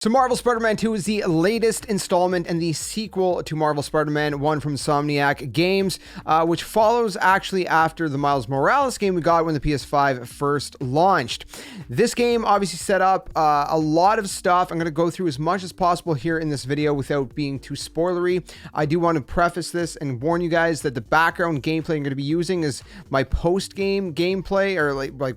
So Marvel Spider-Man 2 is the latest installment and the sequel to Marvel Spider-Man 1 from Insomniac Games, which follows actually after the Miles Morales game we got when the PS5 first launched. This game obviously set up a lot of stuff. I'm going to go through as much as possible here in this video without being too spoilery. I do want to preface this and warn you guys that the background gameplay I'm going to be using is my post-game gameplay, or like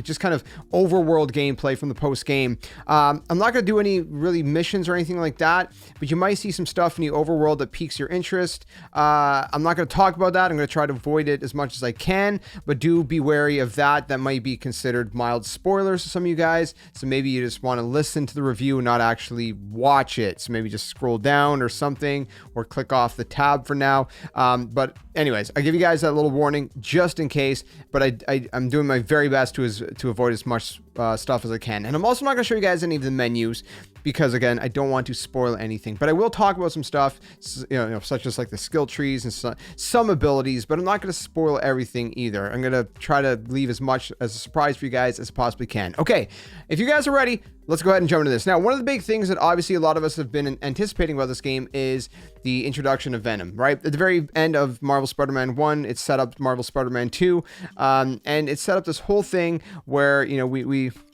just kind of overworld gameplay from the post game. I'm not going to do any really missions or anything like that, but you might see some stuff in the overworld that piques your interest. I'm not going to talk about that. I'm going to try to avoid it as much as I can, but do be wary of that. That might be considered mild spoilers to some of you guys. So maybe you just want to listen to the review and not actually watch it. So maybe just scroll down or something, or click off the tab for now. But anyways, I give you guys that little warning just in case, but I'm doing my very best to avoid as much stuff as I can. And I'm also not going to show you guys any of the menus because, again, I don't want to spoil anything. But I will talk about some stuff, such as like the skill trees and some abilities, but I'm not going to spoil everything either. I'm going to try to leave as much as a surprise for you guys as possibly can. Okay, if you guys are ready, let's go ahead and jump into this. Now, one of the big things that obviously a lot of us have been anticipating about this game is the introduction of Venom, right? At the very end of Marvel Spider-Man 1, it set up Marvel Spider-Man 2, and it set up this whole thing where,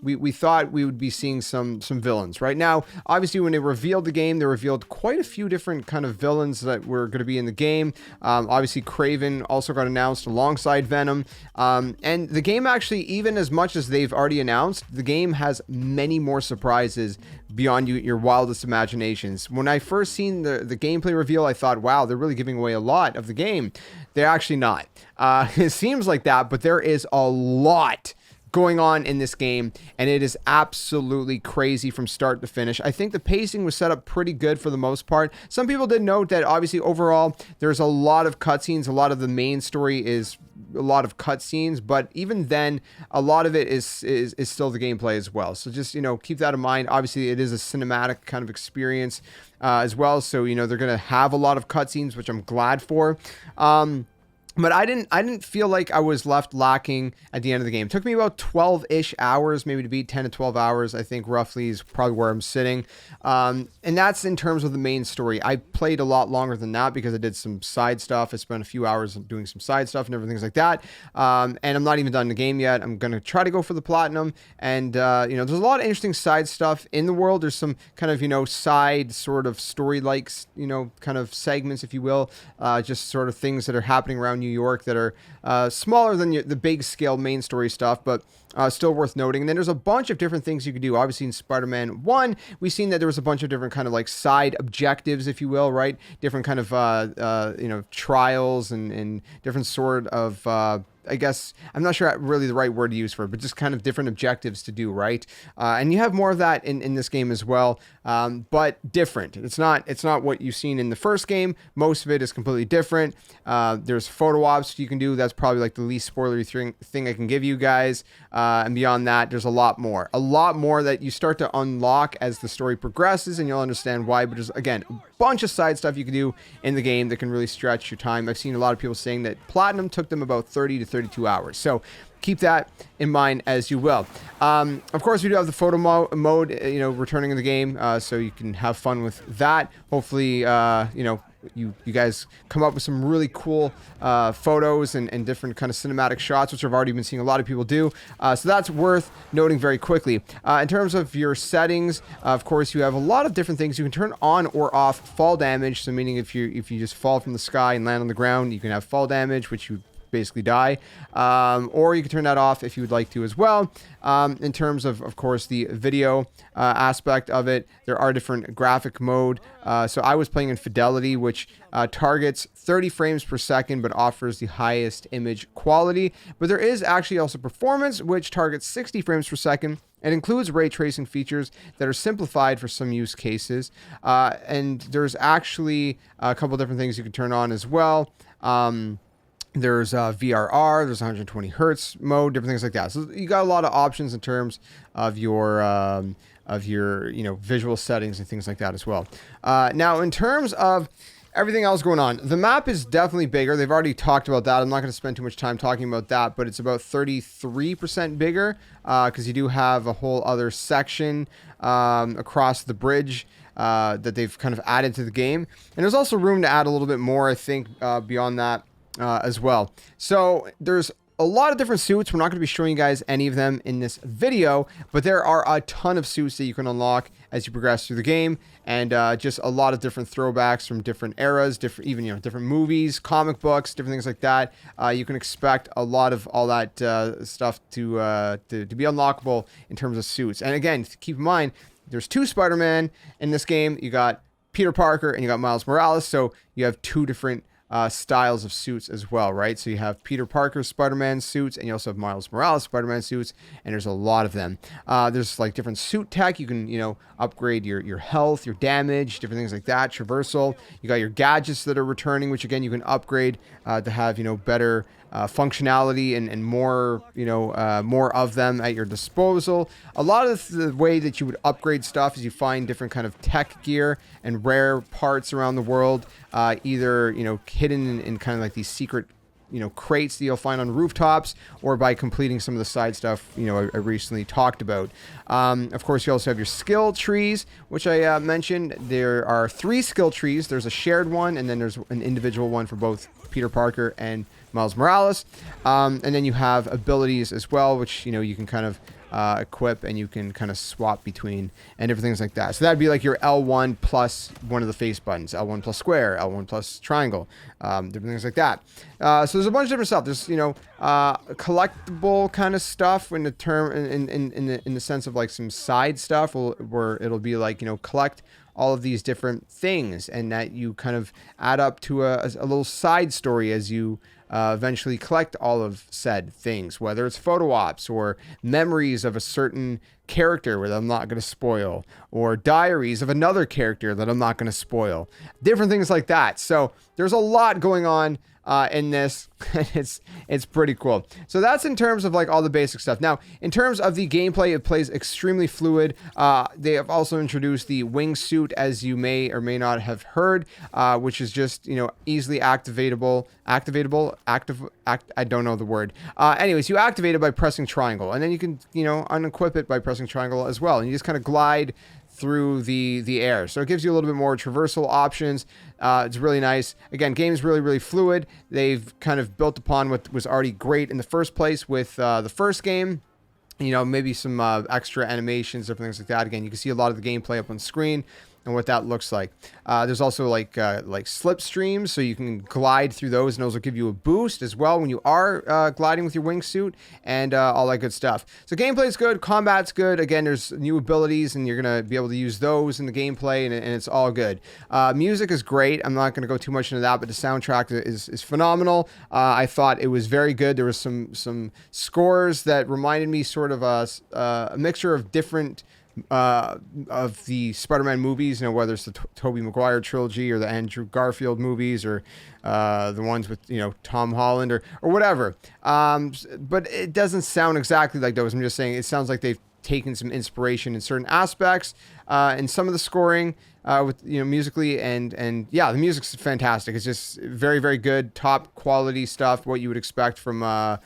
we thought we would be seeing some villains. Right now, obviously, when they revealed the game, they revealed quite a few different kind of villains that were going to be in the game. Obviously, Kraven also got announced alongside Venom, and the game actually, even as much as they've already announced, the game has many more surprises beyond your wildest imaginations. When I first seen the gameplay reveal, I thought, wow, they're really giving away a lot of the game. They're actually not. It seems like that, but there is a lot going on in this game, and it is absolutely crazy from start to finish. I think the pacing was set up pretty good for the most part. Some people did note that obviously overall there's a lot of cutscenes. A lot of the main story is a lot of cutscenes, but even then, a lot of it is still the gameplay as well. So just keep that in mind. Obviously, it is a cinematic kind of experience as well. So they're gonna have a lot of cutscenes, which I'm glad for. But I didn't feel like I was left lacking at the end of the game. It took me about 12-ish hours, maybe to beat 10 to 12 hours, I think roughly is probably where I'm sitting. And that's in terms of the main story. I played a lot longer than that because I did some side stuff. I spent a few hours doing some side stuff and everything like that. And I'm not even done the game yet. I'm going to try to go for the platinum. And, there's a lot of interesting side stuff in the world. There's some kind of, side sort of story-like, kind of segments, if you will. Just sort of things that are happening around New York that are smaller than the big scale main story stuff, but still worth noting. And then there's a bunch of different things you could do. Obviously in Spider-Man 1, we've seen that there was a bunch of different kind of like side objectives, if you will, right? Different kind of trials and different sort of I guess, I'm not sure really the right word to use for it, but just kind of different objectives to do, right? And you have more of that in this game as well, but different. It's not what you've seen in the first game. Most of it is completely different. There's photo ops you can do. That's probably like the least spoilery thing I can give you guys. And beyond that, there's a lot more that you start to unlock as the story progresses, and you'll understand why. But there's, again, a bunch of side stuff you can do in the game that can really stretch your time. I've seen a lot of people saying that platinum took them about 30 to 32 hours. So keep that in mind as you will. Of course, we do have the photo mode, returning in the game, so you can have fun with that. Hopefully, you guys come up with some really cool photos and different kind of cinematic shots, which I've already been seeing a lot of people do. So that's worth noting very quickly. In terms of your settings, of course, you have a lot of different things. You can turn on or off fall damage. So meaning if you just fall from the sky and land on the ground, you can have fall damage, which you basically die, or you can turn that off if you would like to as well. In terms of course, the video aspect of it, there are different graphic mode. So I was playing in fidelity, which targets 30 frames per second, but offers the highest image quality. But there is actually also performance, which targets 60 frames per second. It includes ray tracing features that are simplified for some use cases. And there's actually a couple different things you can turn on as well. There's VRR, there's 120 hertz mode, different things like that. So you got a lot of options in terms of your visual settings and things like that as well. Now, in terms of everything else going on. The map is definitely bigger. They've already talked about that. I'm not going to spend too much time talking about that, but it's about 33% bigger because you do have a whole other section across the bridge that they've kind of added to the game. And there's also room to add a little bit more, I think, beyond that as well. So there's a lot of different suits. We're not going to be showing you guys any of them in this video, but there are a ton of suits that you can unlock as you progress through the game, and just a lot of different throwbacks from different eras, even different movies, comic books, different things like that. You can expect a lot of all that stuff to be unlockable in terms of suits. And again, keep in mind, there's 2 Spider-Man in this game. You got Peter Parker and you got Miles Morales, so you have 2 different styles of suits as well, right? So you have Peter Parker Spider-Man suits, and you also have Miles Morales Spider-Man suits, and there's a lot of them. There's like different suit tech. You can, upgrade your health, your damage, different things like that. Traversal. You got your gadgets that are returning, which again you can upgrade to have better functionality and more more of them at your disposal. A lot of the way that you would upgrade stuff is you find different kind of tech gear and rare parts around the world, either hidden in kind of like these secret crates that you'll find on rooftops, or by completing some of the side stuff I recently talked about. Of course, you also have your skill trees, which I mentioned. There are 3 skill trees. There's a shared one, and then there's an individual one for both Peter Parker and Miles Morales. And then you have abilities as well, which you can kind of equip, and you can kind of swap between and different things like that. So that'd be like your L1 plus one of the face buttons, L1 plus square, L1 plus triangle, different things like that. So there's a bunch of different stuff. There's collectible kind of stuff in the term in the sense of like some side stuff where it'll be like collect all of these different things, and that you kind of add up to a little side story as you eventually collect all of said things, whether it's photo ops or memories of a certain character that I'm not going to spoil, or diaries of another character that I'm not going to spoil, different things like that. So there's a lot going on in this. It's pretty cool. So that's in terms of like all the basic stuff. Now, in terms of the gameplay, it plays extremely fluid. They have also introduced the wingsuit, as you may or may not have heard, which is just easily activatable. I don't know the word. Anyways, you activate it by pressing triangle, and then you can unequip it by pressing triangle as well, and you just kind of glide through the air. So it gives you a little bit more traversal options. It's really nice. Again, game's really, really fluid. They've kind of built upon what was already great in the first place with the first game. Maybe some extra animations, different things like that. Again, you can see a lot of the gameplay up on screen and what that looks like. There's also like slipstreams, so you can glide through those, and those will give you a boost as well when you are gliding with your wingsuit, and all that good stuff. So gameplay's good, combat's good. Again, there's new abilities, and you're gonna be able to use those in the gameplay, and it's all good. Music is great. I'm not gonna go too much into that, but the soundtrack is phenomenal. I thought it was very good. There was some scores that reminded me sort of a mixture of different of the Spider-Man movies, whether it's the Tobey Maguire trilogy or the Andrew Garfield movies, or the ones with Tom Holland or whatever. But it doesn't sound exactly like those. I'm just saying it sounds like they've taken some inspiration in certain aspects in some of the scoring with musically, and yeah, the music's fantastic. It's just very, very good, top quality stuff, what you would expect from a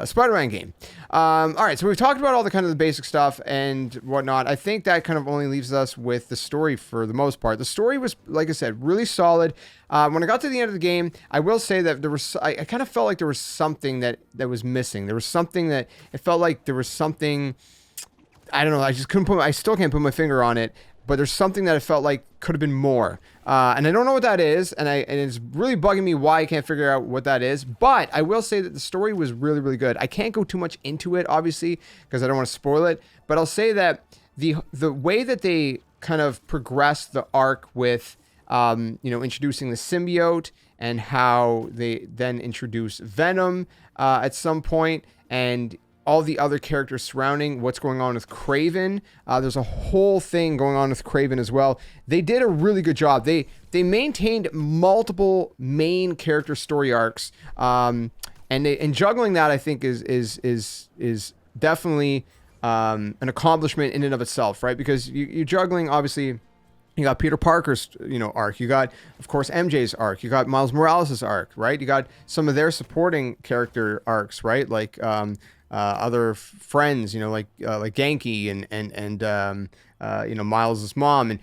Spider-Man game. All right, so we've talked about all the kind of the basic stuff and whatnot. I think that kind of only leaves us with the story for the most part. The story was, like I said, really solid. When I got to the end of the game, I will say that there was, I kind of felt like there was something that was missing. There was something that, it felt like there was something, I don't know, I still can't put my finger on it, but there's something that I felt like could have been more. And I don't know what that is, and it's really bugging me why I can't figure out what that is. But I will say that the story was really, really good. I can't go too much into it, obviously, because I don't want to spoil it. But I'll say that the way that they kind of progressed the arc with, introducing the symbiote, and how they then introduce Venom at some point, and all the other characters surrounding what's going on with Kraven. There's a whole thing going on with Kraven as well. They did a really good job. They maintained multiple main character story arcs, and juggling that, I think, is definitely an accomplishment in and of itself, right? Because you're juggling, obviously, You got Peter Parker's, arc. You got, of course, MJ's arc. You got Miles Morales' arc, right? You got some of their supporting character arcs, right? Like other friends, like Genki and Miles' mom, and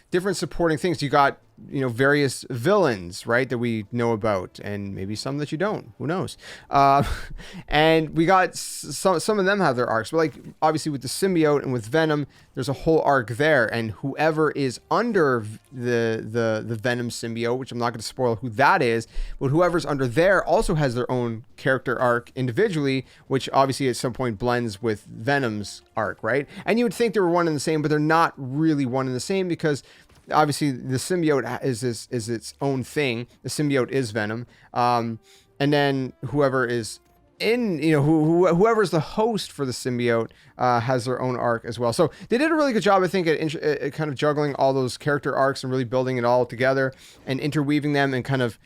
different supporting things. You got various villains, right, that we know about, and maybe some that you don't. Who knows? And we got some of them have their arcs, but like obviously with the symbiote and with Venom, there's a whole arc there, and whoever is under the Venom symbiote, which I'm not going to spoil who that is, but whoever's under there also has their own character arc individually, which obviously at some point blends with Venom's arc, right? And you would think they were one and the same, but they're not really one and the same, because obviously the symbiote is its own thing. The symbiote is Venom, and then whoever is in, whoever's the host for the symbiote has their own arc as well. So they did a really good job, I think, at kind of juggling all those character arcs and really building it all together and interweaving them and kind of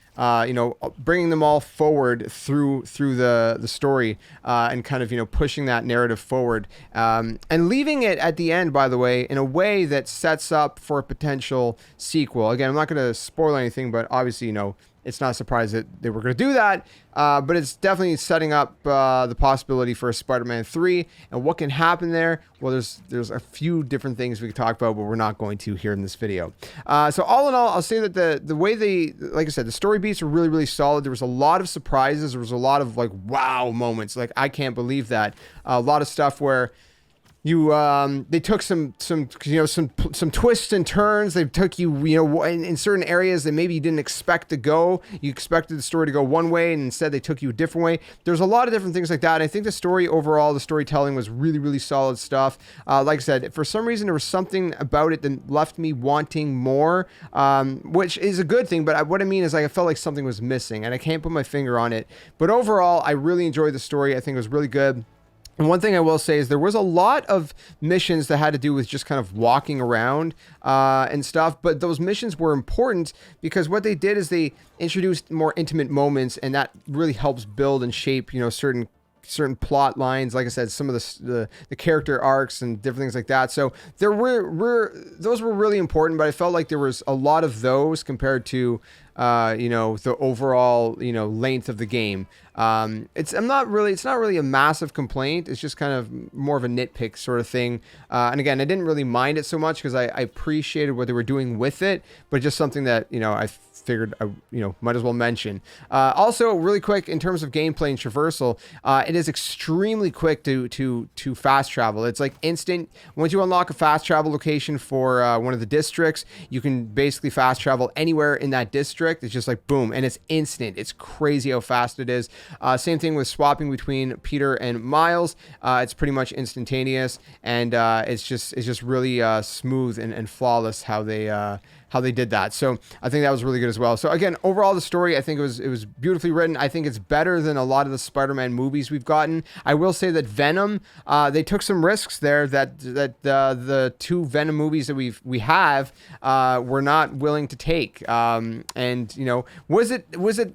bringing them all forward through the story, and kind of pushing that narrative forward, and leaving it at the end, by the way, in a way that sets up for a potential sequel. Again, I'm not going to spoil anything, but obviously it's not a surprise that they were going to do that, but it's definitely setting up the possibility for a Spider-Man 3. And what can happen there? Well, there's a few different things we could talk about, but we're not going to here in this video. So all in all, I'll say that the way like I said, the story beats were really, really solid. There was a lot of surprises. There was a lot of like wow moments. Like, I can't believe that. A lot of stuff where they took some twists and turns. They took you in certain areas that maybe you didn't expect to go. You expected the story to go one way, and instead they took you a different way. There's a lot of different things like that. I think the story overall, the storytelling was really, really solid stuff. Like I said, for some reason there was something about it that left me wanting more, which is a good thing. But what I mean is, I felt like something was missing, and I can't put my finger on it. But overall, I really enjoyed the story. I think it was really good. And one thing I will say is there was a lot of missions that had to do with just kind of walking around and stuff. But those missions were important because what they did is they introduced more intimate moments, and that really helps build and shape, certain plot lines. Like I said, some of the character arcs and different things like that. So those were really important, but I felt like there was a lot of those compared to the overall length of the game. It's not really a massive complaint. It's just kind of more of a nitpick sort of thing. And again, I didn't really mind it so much because I appreciated what they were doing with it, but just something that I figured I might as well mention. Also, really quick, in terms of gameplay and traversal, it is extremely quick to fast travel. It's like instant. Once you unlock a fast travel location for one of the districts, you can basically fast travel anywhere in that district. It's just like boom, and it's instant. It's crazy how fast it is. Same thing with swapping between Peter and Miles. It's pretty much instantaneous, and it's just really smooth and flawless how they did that. So I think that was really good as well. So again, overall, the story, I think it was beautifully written. I think it's better than a lot of the Spider-Man movies we've gotten. I will say that Venom, they took some risks there that the two Venom movies that we have were not willing to take. And was it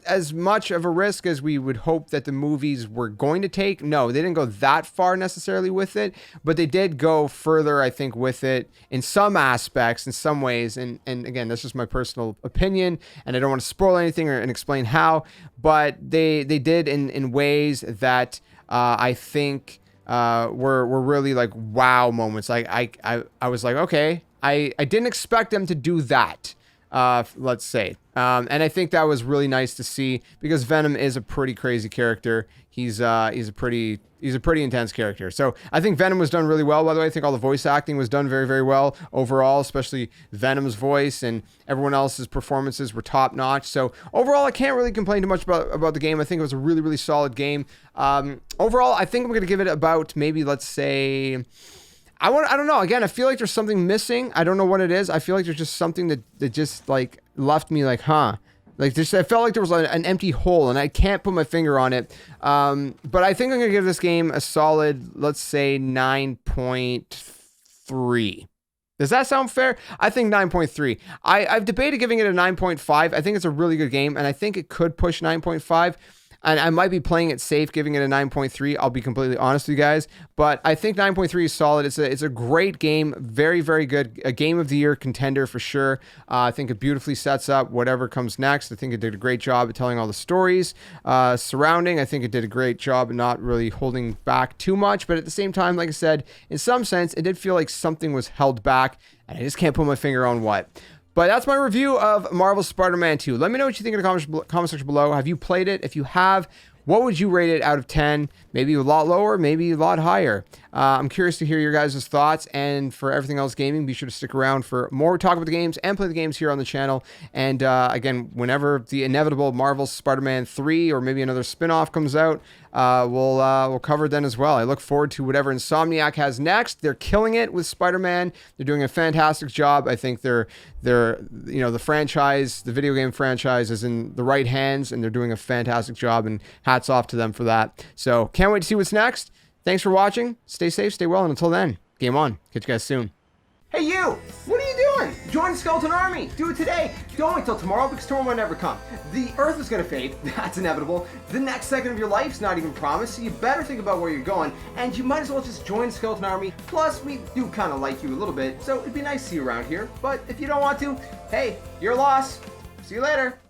as much of a risk as we would hope that the movies were going to take? No, they didn't go that far necessarily with it, but they did go further, I think, with it in some aspects, in some ways, and again, that's just my personal opinion, and I don't want to spoil anything and explain how, but they did in ways that I think were really like wow moments. Like I was like, okay, I didn't expect them to do that. Let's say. And I think that was really nice to see because Venom is a pretty crazy character. He's a pretty intense character. So I think Venom was done really well. By the way, I think all the voice acting was done very, very well overall, especially Venom's voice, and everyone else's performances were top notch. So overall, I can't really complain too much about the game. I think it was a really, really solid game. Overall, I think I'm going to give it about maybe, let's say, I don't know. Again, I feel like there's something missing. I don't know what it is. I feel like there's just something that just like left me like, huh? Like I felt like there was an empty hole, and I can't put my finger on it. But I think I'm gonna give this game a solid, let's say 9.3. Does that sound fair? I think 9.3. I've debated giving it a 9.5. I think it's a really good game, and I think it could push 9.5. And I might be playing it safe, giving it a 9.3. I'll be completely honest with you guys, but I think 9.3 is solid. It's a great game, very, very good. A game of the year contender for sure. I think it beautifully sets up whatever comes next. I think it did a great job at telling all the stories surrounding. I think it did a great job of not really holding back too much, but at the same time, like I said, in some sense, it did feel like something was held back, and I just can't put my finger on what. But that's my review of Marvel's Spider-Man 2. Let me know what you think in the comment section below. Have you played it? If you have, what would you rate it out of 10? Maybe a lot lower, maybe a lot higher. I'm curious to hear your guys' thoughts. And for everything else gaming, be sure to stick around for more talk about the games and play the games here on the channel. And again, whenever the inevitable Marvel's Spider-Man 3 or maybe another spin-off comes out, we'll cover it then as well. I look forward to whatever Insomniac has next. They're killing it with Spider-Man. They're doing a fantastic job. I think they're the franchise, the video game franchise is in the right hands, and they're doing a fantastic job, and hats off to them for that. So can't wait to see what's next. Thanks for watching. Stay safe, stay well, and until then, game on. Catch you guys soon. Hey you! What are you doing? Join the Skeleton Army! Do it today! Don't wait till tomorrow, because tomorrow might never come. The Earth is gonna fade, that's inevitable. The next second of your life's not even promised, so you better think about where you're going, and you might as well just join the Skeleton Army. Plus, we do kind of like you a little bit, so it'd be nice to see you around here. But if you don't want to, hey, your loss. See you later.